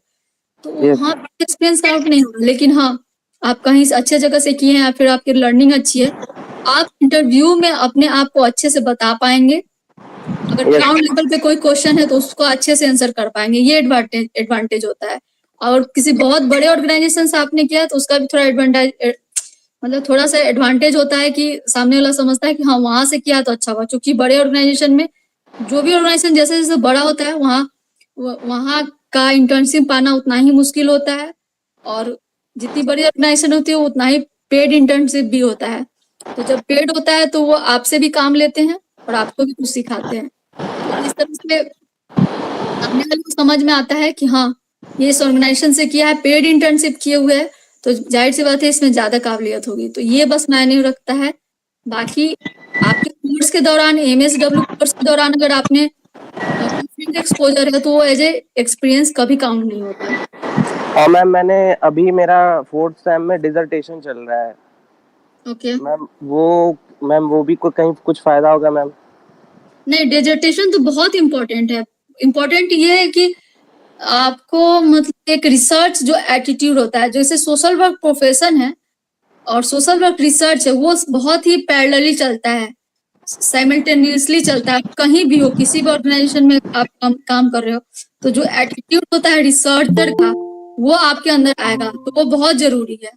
तो यस। वहाँ एक्सपीरियंस काउंट नहीं होगा। लेकिन हाँ, आप कहीं से अच्छे जगह से किए हैं या फिर आपकी लर्निंग अच्छी है, आप इंटरव्यू में अपने आप को अच्छे से बता पाएंगे। अगर यस। ग्राउंड लेवल पे कोई क्वेश्चन है तो उसको अच्छे से आंसर कर पाएंगे, ये एडवांटेज होता है। और किसी बहुत बड़े ऑर्गेनाइजेशन से आपने किया तो उसका भी थोड़ा एडवांटेज, मतलब थोड़ा सा एडवांटेज होता है कि सामने वाला समझता है कि हाँ वहां से किया तो अच्छा हुआ। क्योंकि बड़े ऑर्गेनाइजेशन में, जो भी ऑर्गेनाइजेशन जैसे जैसे बड़ा होता है, वहाँ का इंटर्नशिप पाना उतना ही मुश्किल होता है। और जितनी बड़ी ऑर्गेनाइजेशन होती है उतना ही पेड इंटर्नशिप भी होता है। तो जब पेड होता है तो वो आपसे भी काम लेते हैं और आपको भी कुछ सिखाते हैं। तो इस तरह से सामने वाले को समझ में आता है कि हाँ ये इस ऑर्गेनाइजेशन से किया है, पेड इंटर्नशिप किए हुए है, तो जाहिर सी बात है इसमें ज्यादा काबिलियत होगी। तो ये बस मायने रखता है। बाकी आपके कोर्स के दौरान, MSW कोर्स के दौरान अगर आपने फील्ड एक्सपोजर है तो वो एज ए एक्सपीरियंस कभी काउंट नहीं होता है। और मैम मैंने अभी मेरा 4th सेम में डिसर्टेशन चल रहा है ओके मैम, वो भी कहीं कुछ फायदा होगा मैम? नहीं, डिसर्टेशन तो बहुत इम्पोर्टेंट है। इम्पोर्टेंट ये है कि आपको मतलब एक रिसर्च जो एटीट्यूड होता है, जैसे सोशल वर्क प्रोफेशन है और सोशल वर्क रिसर्च है, वो बहुत ही पैरेलली चलता है, साइमल्टेनियसली चलता है। कहीं भी हो, किसी भी ऑर्गेनाइजेशन में आप काम कर रहे हो, तो जो एटीट्यूड होता है रिसर्चर का वो आपके अंदर आएगा, तो वो बहुत जरूरी है।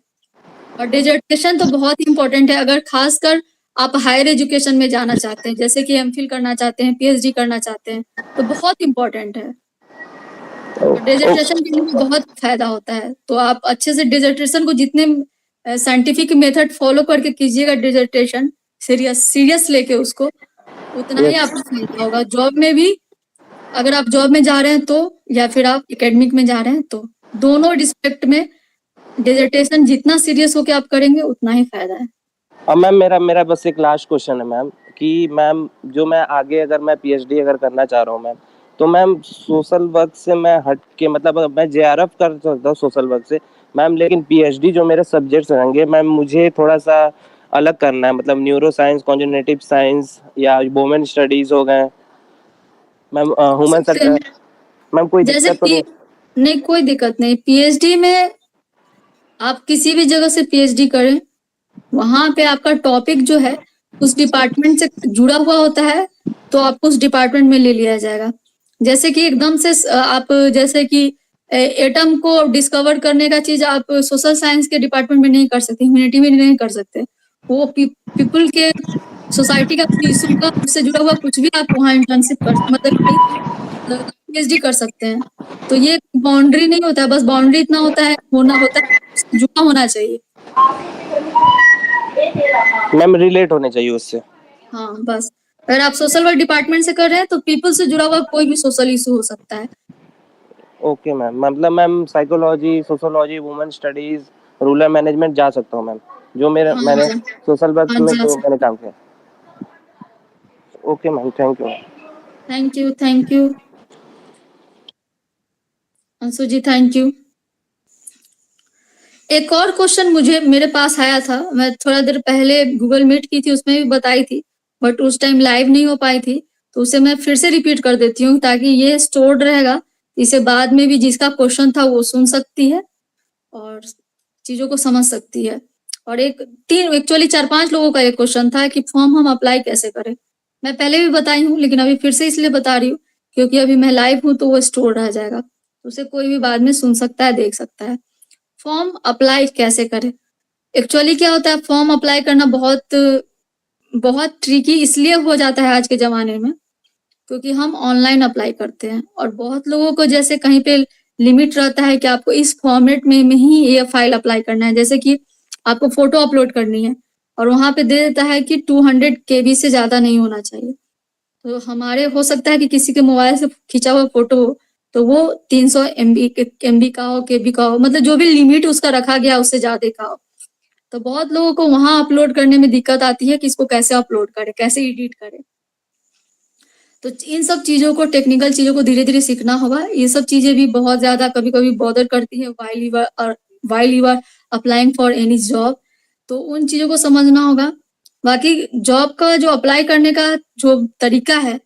और डिसर्टेशन तो बहुत इम्पोर्टेंट है, अगर खासकर आप हायर एजुकेशन में जाना चाहते हैं, जैसे कि MPhil करना चाहते हैं, PhD करना चाहते हैं, तो बहुत इम्पोर्टेंट है। डिसर्टेशन के लिए बहुत फायदा होता है। तो आप अच्छे से डिसर्टेशन को जितने साइंटिफिक मेथड फॉलो करके कीजिएगा डिसर्टेशन, सीरियस लेके उसको, उतना ही आपको फायदा होगा। जॉब में भी, अगर आप जॉब में जा रहे हैं तो, या फिर आप एकेडमिक में जा रहे हैं तो, दोनों रिस्पेक्ट में डिसर्टेशन जितना सीरियस होके आप करेंगे उतना ही फायदा है। अब मैम मेरा बस एक लास्ट क्वेश्चन है मैम, कि मैम जो मैं आगे अगर मैं PhD अगर करना चाह रहा हूँ मैम, तो मैम सोशल वर्क से मैं हट के, मतलब मैं JRF कर सकता हूँ सोशल वर्क से मैम, लेकिन PhD जो मेरे सब्जेक्ट्स रहेंगे मैम, मुझे थोड़ा सा अलग करना है, मतलब न्यूरो साइंस, कॉन्जेनिटिव साइंस या वुमेन स्टडीज हो गए मैम, ह्यूमन सेक्टर मैम, कोई जैसे दिक्कत तो नहीं? नहीं, कोई दिक्कत नहीं। PhD में आप किसी भी जगह से PhD करें, वहां पे आपका टॉपिक जो है उस डिपार्टमेंट से जुड़ा हुआ होता है, तो आपको उस डिपार्टमेंट में ले लिया जाएगा। जैसे कि एकदम से आप, जैसे कि एटम को डिस्कवर करने का चीज आप सोशल साइंस के डिपार्टमेंट में नहीं कर सकते, ह्यूमैनिटी में नहीं कर सकते। वो पीपल के, सोसाइटी का इशू का, उससे जुड़ा हुआ कुछ भी आप वहाँ इंटर्नशिप कर, मतलब PhD कर सकते हैं। तो ये बाउंड्री नहीं होता है, बस बाउंड्री इतना होता है, जुड़ा होना चाहिए। मैम रिलेट होने चाहिए उससे। हाँ बस, अगर आप सोशल वर्क डिपार्टमेंट से कर रहे हैं तो पीपल से जुड़ा हुआ कोई भी सोशल इशू हो सकता है। ओके मैम, मतलब ma'am psychology, sociology, women studies, rural management जा सकता हूँ मैम, जो हाँ मैंने जा सोशल वर्क हाँ में जा जो सकते। मैंने काम किया। Okay ma'am, thank you. Thank you Anshu ji, thank you. एक और क्वेश्चन मेरे पास आया था, मैं थोड़ा देर पहले गूगल मीट की थी, उसमें भी बताई थी, बट उस टाइम लाइव नहीं हो पाई थी, तो उसे मैं फिर से रिपीट कर देती हूँ ताकि ये स्टोर्ड रहेगा, इसे बाद में भी जिसका क्वेश्चन था वो सुन सकती है और चीजों को समझ सकती है। और एक्चुअली 4-5 लोगों का एक क्वेश्चन था कि फॉर्म हम अप्लाई कैसे करें। मैं पहले भी बताई हूँ, लेकिन अभी फिर से इसलिए बता रही हूँ क्योंकि अभी मैं लाइव हूँ तो वो स्टोर रह जाएगा, उसे कोई भी बाद में सुन सकता है, देख सकता है। फॉर्म अप्लाई कैसे करें? एक्चुअली क्या होता है, फॉर्म अप्लाई करना बहुत ट्रिकी इसलिए हो जाता है आज के जमाने में क्योंकि हम ऑनलाइन अप्लाई करते हैं, और बहुत लोगों को जैसे कहीं पे लिमिट रहता है कि आपको इस फॉर्मेट में ही ये फाइल अप्लाई करना है, जैसे कि आपको फोटो अपलोड करनी है और वहां पे दे देता है कि 200 KB से ज्यादा नहीं होना चाहिए। तो हमारे हो सकता है कि किसी के मोबाइल से खींचा हुआ फोटो हो तो वो 300 MB का हो, KB का हो, मतलब जो भी लिमिट उसका रखा गया उससे ज्यादा का हो। तो बहुत लोगों को वहां अपलोड करने में दिक्कत आती है कि इसको कैसे अपलोड करे, कैसे एडिट करे। तो इन सब चीजों को, टेक्निकल चीजों को धीरे धीरे सीखना होगा। ये सब चीजें भी बहुत ज्यादा कभी कभी बॉदर करती है while you are applying for any job, तो उन चीजों को समझना होगा। बाकी जॉब का जो अप्लाई करने का जो तरीका है,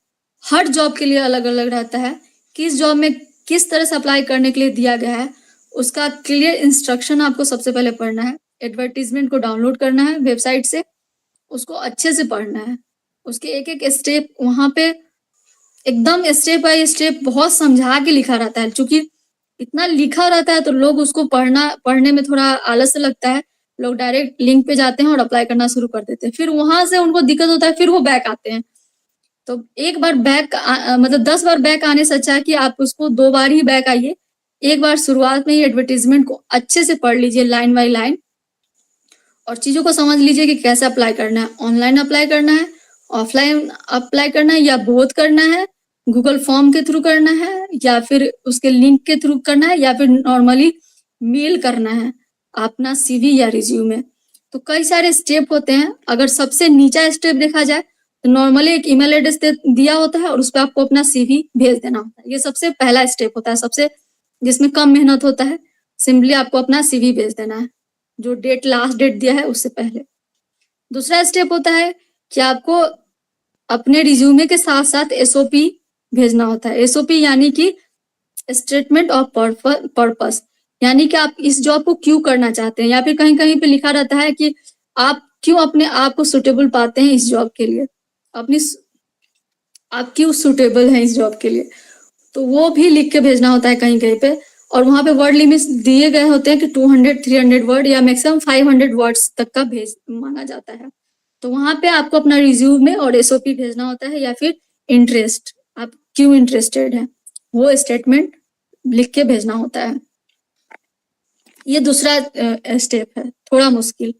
हर जॉब के लिए अलग अलग रहता है। किस जॉब में किस तरह से अप्लाई करने के लिए दिया गया है, उसका क्लियर इंस्ट्रक्शन आपको सबसे पहले पढ़ना है। एडवर्टीजमेंट को डाउनलोड करना है वेबसाइट से, उसको अच्छे से पढ़ना है, उसके एक एक स्टेप वहां पे एकदम स्टेप बाय स्टेप बहुत समझा के लिखा रहता है। क्योंकि इतना लिखा रहता है तो लोग उसको पढ़ने में थोड़ा आलस लगता है, लोग डायरेक्ट लिंक पे जाते हैं और अप्लाई करना शुरू कर देते हैं, फिर वहां से उनको दिक्कत होता है, फिर वो बैक आते हैं। तो एक बार मतलब 10 बार बैक आने से अच्छा है कि आप उसको 2 बार ही बैक आइए। एक बार शुरुआत में ही एडवर्टीजमेंट को अच्छे से पढ़ लीजिए लाइन बाय लाइन, और चीजों को समझ लीजिए कि कैसे अप्लाई करना है। ऑनलाइन अप्लाई करना है, ऑफलाइन अप्लाई करना है, या बोथ करना है, गूगल फॉर्म के थ्रू करना है या फिर उसके लिंक के थ्रू करना है या फिर नॉर्मली मेल करना है अपना सीवी या रिज्यूमे। तो कई सारे स्टेप होते हैं। अगर सबसे नीचा स्टेप देखा जाए तो नॉर्मली एक ईमेल एड्रेस दिया होता है और उस पर आपको अपना सीवी भेज देना होता है। ये सबसे पहला स्टेप होता है, सबसे जिसमें कम मेहनत होता है। सिंपली आपको अपना सीवी भेज देना है जो डेट लास्ट डेट दिया है उससे पहले। दूसरा स्टेप होता है कि आपको अपने रिज्यूमे के साथ साथ एसओपी भेजना होता है। एसओपी यानी कि स्टेटमेंट ऑफ पर्पस, यानी कि आप इस जॉब को क्यों करना चाहते हैं, या फिर कहीं कहीं पे लिखा रहता है कि आप क्यों अपने आप को सुटेबल पाते हैं इस जॉब के लिए, आप क्यों सुटेबल हैं इस जॉब के लिए। तो वो भी लिख के भेजना होता है कहीं कहीं पे। और वहां पे वर्ड लिमिट्स दिए गए होते हैं कि 200-300 वर्ड या मैक्सिमम 500 वर्ड्स तक का भेज माना जाता है। तो वहां पे आपको अपना रिज्यूमे और एसओपी भेजना होता है, या फिर इंटरेस्ट, आप क्यों इंटरेस्टेड हैं वो स्टेटमेंट लिख के भेजना होता है। ये दूसरा स्टेप है, थोड़ा मुश्किल।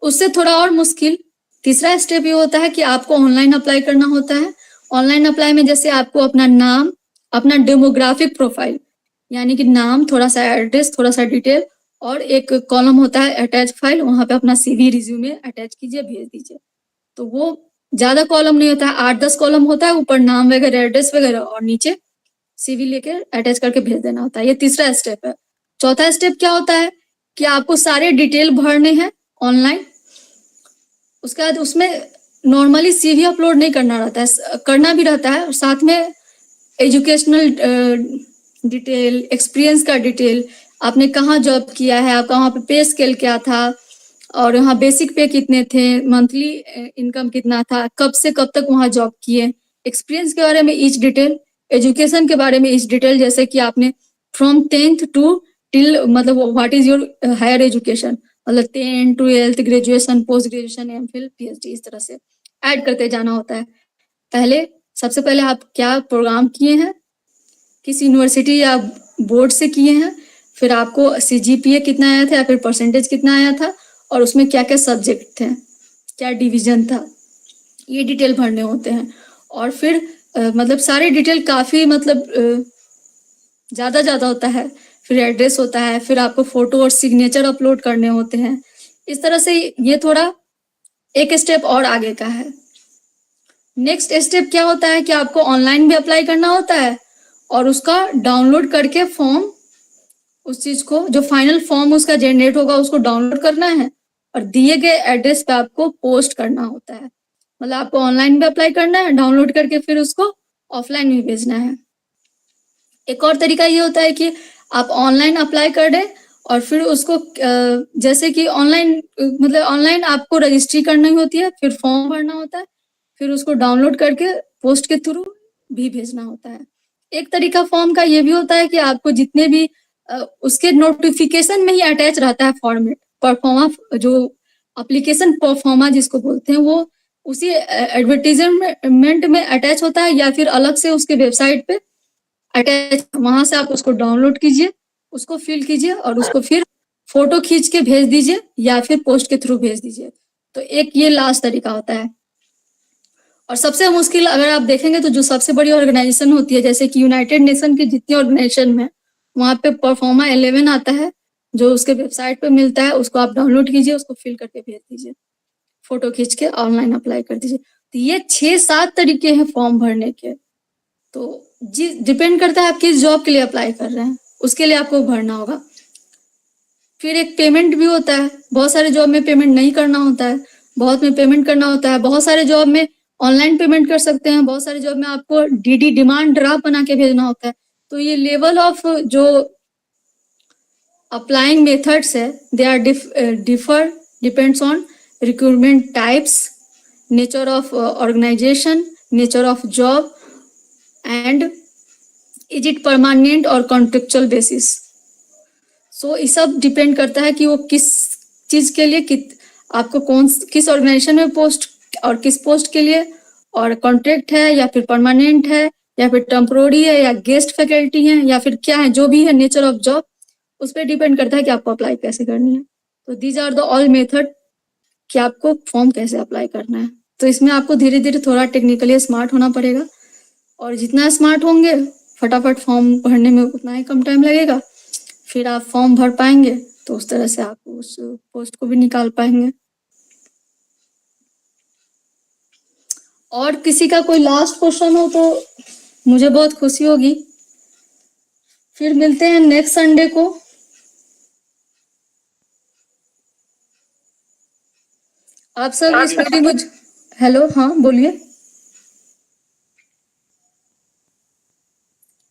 उससे थोड़ा और मुश्किल तीसरा स्टेप ये होता है कि आपको ऑनलाइन अप्लाई करना होता है। ऑनलाइन अप्लाई में जैसे आपको अपना नाम, अपना डेमोग्राफिक प्रोफाइल यानी कि नाम, थोड़ा सा एड्रेस, थोड़ा सा डिटेल, और एक कॉलम होता है अटैच फाइल, वहां पे अपना सीवी रिज्यूमे अटैच कीजिए, भेज दीजिए। तो वो ज्यादा कॉलम नहीं होता है, 8-10 कॉलम होता है, ऊपर नाम वगैरह, एड्रेस वगैरह, और नीचे सीवी लेके अटैच करके भेज देना होता है। ये तीसरा स्टेप है। चौथा स्टेप क्या होता है कि आपको सारे डिटेल भरने हैं ऑनलाइन। उसके बाद उसमें नॉर्मली सीवी अपलोड नहीं करना रहता है, करना भी रहता है, और साथ में एजुकेशनल डिटेल, एक्सपीरियंस का डिटेल, आपने कहाँ जॉब किया है, आपका वहाँ पे पे स्केल क्या था, और यहाँ बेसिक पे कितने थे, मंथली इनकम कितना था, कब से कब तक वहाँ जॉब किए, एक्सपीरियंस के बारे में ईच डिटेल, एजुकेशन के बारे में ईच डिटेल, जैसे कि आपने फ्रॉम 10th टू टिल, मतलब what is your higher education, मतलब 10th 12th graduation, post graduation, MPhil, PhD, इस तरह से ऐड करते जाना होता है। पहले सबसे पहले आप क्या प्रोग्राम किए हैं, किस यूनिवर्सिटी या बोर्ड से किए हैं, फिर आपको सीजीपीए कितना आया था या फिर परसेंटेज कितना आया था, और उसमें क्या क्या सब्जेक्ट थे, क्या डिवीजन था, ये डिटेल भरने होते हैं। और फिर मतलब सारे डिटेल काफी मतलब ज्यादा होता है। फिर एड्रेस होता है, फिर आपको फोटो और सिग्नेचर अपलोड करने होते हैं। इस तरह से ये थोड़ा एक स्टेप और आगे का है। नेक्स्ट स्टेप क्या होता है कि आपको ऑनलाइन भी अप्लाई करना होता है, और उसका डाउनलोड करके फॉर्म, उस चीज को, जो फाइनल फॉर्म उसका जनरेट होगा उसको डाउनलोड करना है, और दिए गए एड्रेस पे आपको पोस्ट करना होता है। मतलब आपको ऑनलाइन भी अप्लाई करना है, डाउनलोड करके फिर उसको ऑफलाइन भी भेजना है। एक और तरीका ये होता है कि आप ऑनलाइन अप्लाई कर दें और फिर उसको जैसे कि ऑनलाइन, मतलब ऑनलाइन आपको रजिस्ट्री करनी होती है, फिर फॉर्म भरना होता है, फिर उसको डाउनलोड करके पोस्ट के थ्रू भी भेजना होता है। एक तरीका फॉर्म का ये भी होता है कि आपको जितने भी उसके नोटिफिकेशन में ही अटैच रहता है फॉर्मेट, परफॉर्मा, जो एप्लीकेशन परफॉर्मा जिसको बोलते हैं, वो उसी एडवर्टीजमेंट में अटैच होता है, या फिर अलग से उसके वेबसाइट पे अटैच, वहां से आप उसको डाउनलोड कीजिए, उसको फिल कीजिए, और उसको फिर फोटो खींच के भेज दीजिए या फिर पोस्ट के थ्रू भेज दीजिए। तो एक ये लास्ट तरीका होता है। और सबसे मुश्किल अगर आप देखेंगे तो जो सबसे बड़ी ऑर्गेनाइजेशन होती है, जैसे कि यूनाइटेड नेशन की जितनी ऑर्गेनाइजेशन में, वहां पे परफॉर्मा 11 आता है, जो उसके वेबसाइट पे मिलता है, उसको आप डाउनलोड कीजिए, उसको फिल करके भेज दीजिए, फोटो खींच के ऑनलाइन अप्लाई कर दीजिए। तो ये 6-7 तरीके हैं फॉर्म भरने के। तो जी डिपेंड करता है आप किस जॉब के लिए अप्लाई कर रहे हैं, उसके लिए आपको भरना होगा। फिर एक पेमेंट भी होता है, बहुत सारे जॉब में पेमेंट नहीं करना होता है, बहुत में पेमेंट करना होता है। बहुत सारे जॉब में ऑनलाइन पेमेंट कर सकते हैं, बहुत सारे जॉब में आपको डीडी, डिमांड ड्राफ्ट बना के भेजना होता है। तो ये लेवल ऑफ जो अप्लाइंग मेथड्स है, they are differ, depends on recruitment types, nature of organisation, nature of job, and is it permanent और कॉन्ट्रेक्चुअल बेसिस। सो ये सब डिपेंड करता है कि वो किस चीज के लिए, आपको किस ऑर्गेनाइजेशन में पोस्ट, और किस पोस्ट के लिए, और कॉन्ट्रैक्ट है या फिर परमानेंट है या फिर टेम्पोररी है या गेस्ट फैकल्टी है या फिर क्या है, जो भी है नेचर ऑफ जॉब, उस पर डिपेंड करता है कि आपको अप्लाई कैसे करनी है। तो these are the all method कि आपको फॉर्म कैसे अप्लाई करना है। तो इसमें आपको धीरे धीरे थोड़ा टेक्निकली स्मार्ट होना पड़ेगा, और जितना स्मार्ट होंगे फटाफट फॉर्म भरने में उतना ही कम टाइम लगेगा, फिर आप फॉर्म भर पाएंगे, तो उस तरह से आप उस पोस्ट को भी निकाल पाएंगे। और किसी का कोई लास्ट क्वेश्चन हो तो मुझे बहुत खुशी होगी। फिर मिलते हैं नेक्स्ट संडे को। आप सब इस वीडियो में हेलो, हाँ बोलिए।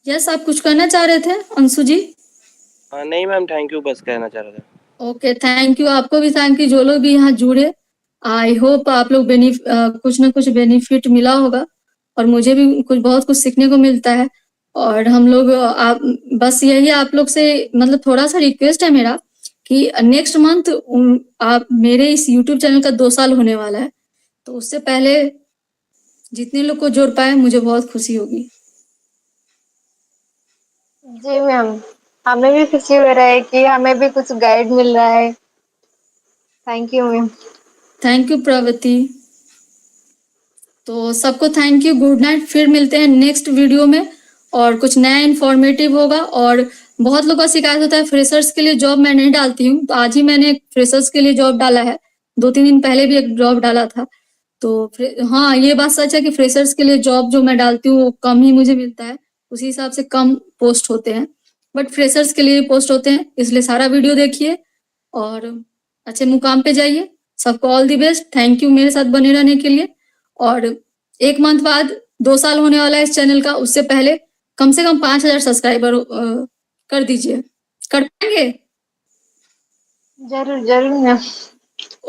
यस, आप कुछ कहना चाह रहे थे अंशु जी? नहीं मैम, थैंक यू, बस कहना चाह रहा था। Okay, thank you. आपको भी थैंक यू जो लोग भी यहाँ जुड़े। आई होप आप लोग कुछ ना कुछ बेनिफिट मिला होगा, और मुझे भी बहुत कुछ सीखने को मिलता है। और हम लोग आप बस यही आप लोग से मतलब थोड़ा सा रिक्वेस्ट है मेरा कि नेक्स्ट मंथ आप मेरे इस यूट्यूब चैनल का 2 साल होने वाला है, तो उससे पहले जितने लोग को जोड़ पाए मुझे बहुत खुशी होगी। जी मैम, हमें भी खुशी हो रहा है कि हमें भी कुछ गाइड मिल रहा है। Thank you ma'am. Thank you प्रवृत्ति। तो सबको थैंक यू, गुड नाइट। फिर मिलते हैं नेक्स्ट वीडियो में, और कुछ नया इन्फॉर्मेटिव होगा। और बहुत लोगों का शिकायत होता है फ्रेशर्स के लिए जॉब मैं नहीं डालती हूँ, तो आज ही मैंने फ्रेशर्स के लिए जॉब डाला है। 2-3 दिन पहले भी एक जॉब डाला था। तो हाँ, ये बात सच है कि फ्रेशर्स के लिए जॉब जो मैं डालती हूँ वो कम ही मुझे मिलता है, उसी हिसाब से कम पोस्ट होते हैं, बट फ्रेशर्स के लिए पोस्ट होते हैं। इसलिए सारा वीडियो देखिए और अच्छे मुकाम पे जाइए। सबको all the best. Thank you मेरे साथ बने रहने के लिए। और 1 मंथ बाद 2 साल होने वाला है इस चैनल का, उससे पहले कम से कम 5000 सब्सक्राइबर कर दीजिए। कर पाएंगे? जरूर जरूर मैम।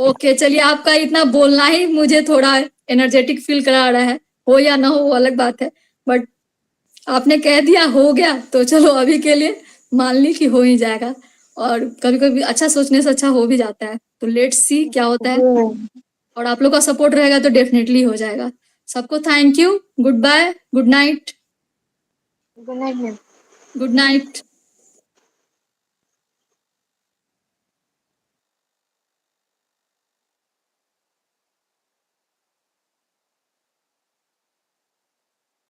ओके, चलिए, आपका इतना बोलना ही मुझे थोड़ा एनर्जेटिक फील करा रहा है। हो या ना हो वो अलग बात है, बट आपने कह दिया हो गया, तो चलो अभी के लिए मान ली कि हो ही जाएगा। और कभी कभी अच्छा सोचने से अच्छा हो भी जाता है, तो लेट्स सी क्या होता है। और आप लोग का सपोर्ट रहेगा तो डेफिनेटली हो जाएगा। सबको thank you, goodbye, good night. Good night ma'am. Good night.